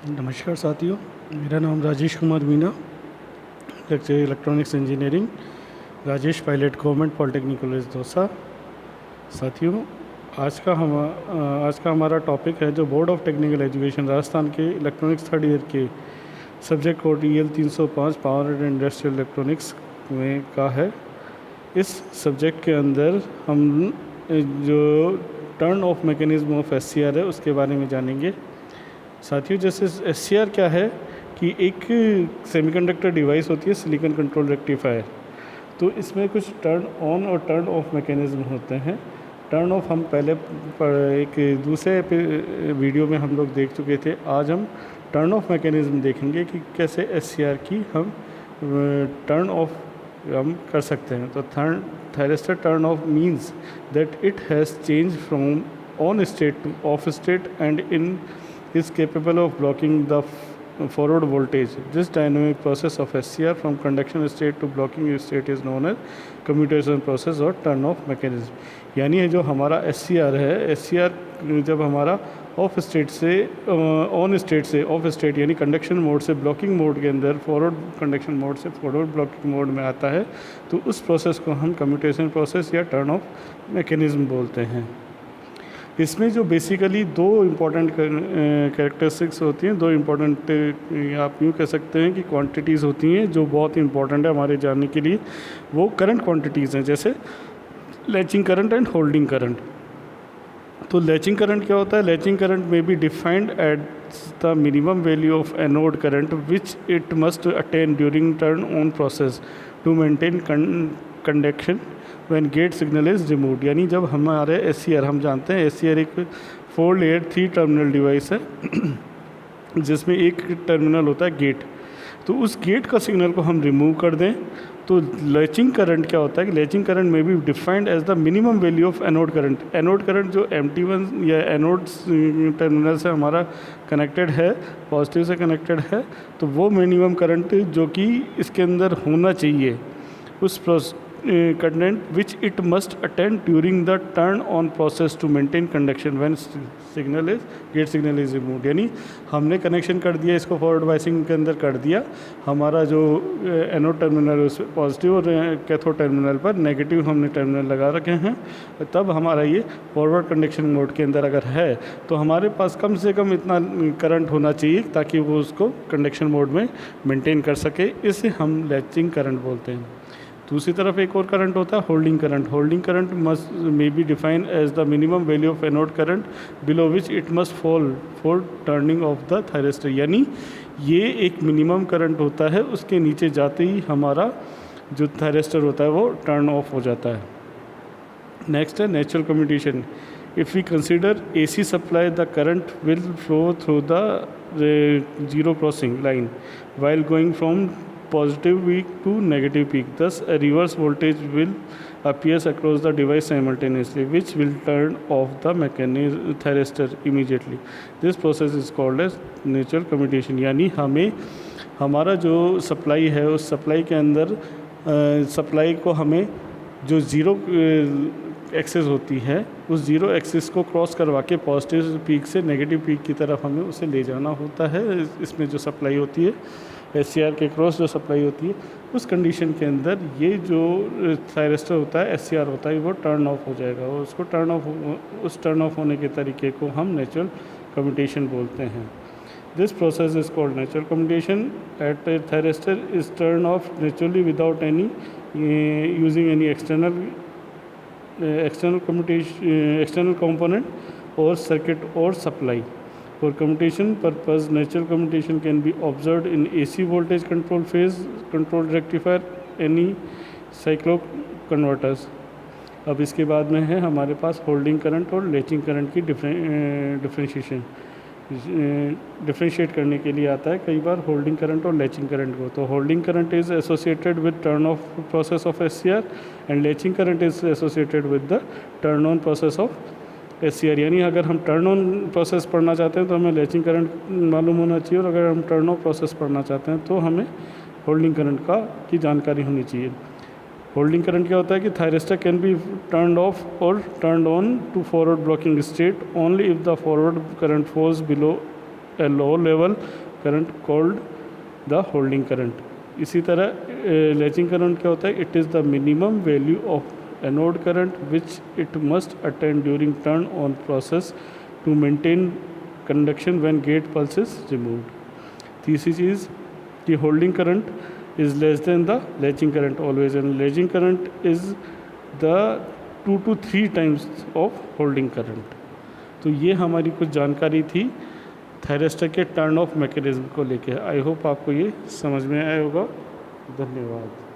नमस्कार साथियों, मेरा नाम Rajesh Kumar Meena, lecture electronics engineering, Rajesh Pilot government polytechnic college Dausa. साथियों, आज का हमारा टॉपिक है जो board of technical education Rajasthan के इलेक्ट्रॉनिक्स थर्ड ईयर के subject code EL 305 power and industrial electronics में का है। इस सब्जेक्ट के अंदर हम जो turn off mechanism of SCR है उसके बारे में जानेंगे। साथियों, जैसे SCR क्या है कि एक सेमीकंडक्टर डिवाइस होती है, सिलिकॉन कंट्रोल रेक्टिफायर। तो इसमें कुछ टर्न ऑन और टर्न ऑफ मैकेनिज्म होते हैं। टर्न ऑफ हम पहले एक दूसरे वीडियो में हम लोग देख चुके थे। आज हम टर्न ऑफ मैकेनिज्म देखेंगे कि कैसे SCR की हम टर्न ऑफ हम कर सकते हैं। तो thyristor turn off means that it has change from on state two of state and in is capable of blocking the forward voltage. This dynamic process of SCR from conduction state to blocking state is known as commutation process और turn off mechanism। यानी ये जो हमारा SCR है, SCR जब हमारा of state से on state से ऑफ स्टेट यानी कंडक्शन मोड से ब्लॉकिंग मोड के अंदर फॉरवर्ड कंडक्शन मोड से फॉरवर्ड ब्लॉकिंग मोड में आता है, तो उस प्रोसेस को हम कम्यूटेशन प्रोसेस या टर्न ऑफ मैकेनिज्म बोलते हैं। इसमें जो बेसिकली दो इम्पॉर्टेंट कैरेक्टरिस्टिक्स होती हैं, दो इम्पॉर्टेंट आप यूँ कह सकते हैं कि क्वांटिटीज़ होती हैं जो बहुत इंपॉर्टेंट है हमारे जानने के लिए। वो करंट क्वांटिटीज़ हैं, जैसे latching current and holding current. तो लैचिंग करंट क्या होता है? Latching current may be defined at the minimum value of anode current which it must attain during turn on process to maintain conduction when gate signal is removed. यानी जब हमारे SCR, हम जानते हैं SCR एक 4 लेयर 3 टर्मिनल डिवाइस है जिसमें एक टर्मिनल होता है गेट। तो उस गेट का सिग्नल को हम रिमूव कर दें तो लैचिंग करंट क्या होता है कि latching current may be defined as the minimum value of anode current. Anode current जो MT1 या एनोड टर्मिनल से हमारा कनेक्टेड है, पॉजिटिव से कनेक्टेड है, तो वो मिनिमम करंट जो कि इसके अंदर होना चाहिए उस current which it must attend during the turn on process to maintain conduction when signal is gate signal is removed. यानी हमने कनेक्शन कर दिया, इसको फॉरवर्ड बायसिंग के अंदर कर दिया, हमारा जो एनोड टर्मिनल उस पॉजिटिव और कैथोड टर्मिनल पर नेगेटिव हमने टर्मिनल लगा रखे हैं, तब हमारा ये फॉरवर्ड कंडक्शन मोड के अंदर अगर है तो हमारे पास कम से कम इतना करंट होना चाहिए ताकि वो उसको कंडक्शन मोड में मेंटेन कर सके। इसे हम लैचिंग करंट बोलते हैं। दूसरी तरफ एक और करंट होता है holding current. Holding current must may be defined as the minimum value of anode current below which it must fall for turning off the thyristor. यानी ये एक मिनिमम करंट होता है, उसके नीचे जाते ही हमारा जो थायरिस्टर होता है वो टर्न ऑफ हो जाता है। नेक्स्ट है natural commutation. If we consider AC supply, the current will flow through the zero crossing line while going from positive peak to negative peak. Thus, a reverse voltage will appears across the device simultaneously, which will turn off the thyristor immediately. This process is called as natural commutation। यानी हमें हमारा जो supply है उस supply के अंदर supply को हमें जो ज़ीरो एक्सेस होती है उस ज़ीरो एक्सेस को क्रॉस करवा के पॉजिटिव पीक से नेगेटिव पीक की तरफ हमें उसे ले जाना होता है। इसमें जो सप्लाई होती है SCR के क्रॉस जो सप्लाई होती है उस कंडीशन के अंदर ये जो थायरिस्टर होता है SCR होता है वो टर्न ऑफ हो जाएगा और उसको उस टर्न ऑफ होने के तरीके को हम नेचुरल कम्यूटेशन बोलते हैं। This process is called natural commutation. At thyristor is turn off naturally without any using any external component or circuit or supply. For commutation purpose, natural commutation can be observed in AC voltage control phase control rectifier, any cyclo converters। अब इसके बाद में है हमारे पास holding current और latching current की differentiate करने के लिए आता है कई बार होल्डिंग करंट और लैचिंग करंट को। तो holding current is associated with turn off process of SCR and latching current is associated with the turn on process of SCR। यानी अगर हम टर्न ऑन प्रोसेस पढ़ना चाहते हैं तो हमें लैचिंग करंट मालूम होना चाहिए, और अगर हम टर्न ऑफ प्रोसेस पढ़ना चाहते हैं तो हमें होल्डिंग करंट की जानकारी होनी चाहिए। होल्डिंग करंट क्या होता है कि thyristor can be turned off और turned on to forward blocking state only if the forward current falls below a low level current called the holding current. इसी तरह लैचिंग करंट क्या होता है, it is the minimum value of anode current which it must attend during turn on process to maintain conduction when gate pulse is removed. तीसरी चीज़ कि holding current is less than the latching current always, and latching current is the 2 to 3 times of holding current। तो ये हमारी कुछ जानकारी थी thyristor के टर्न ऑफ मैकेनिज्म को लेके। आई होप आपको ये समझ में आया होगा। धन्यवाद।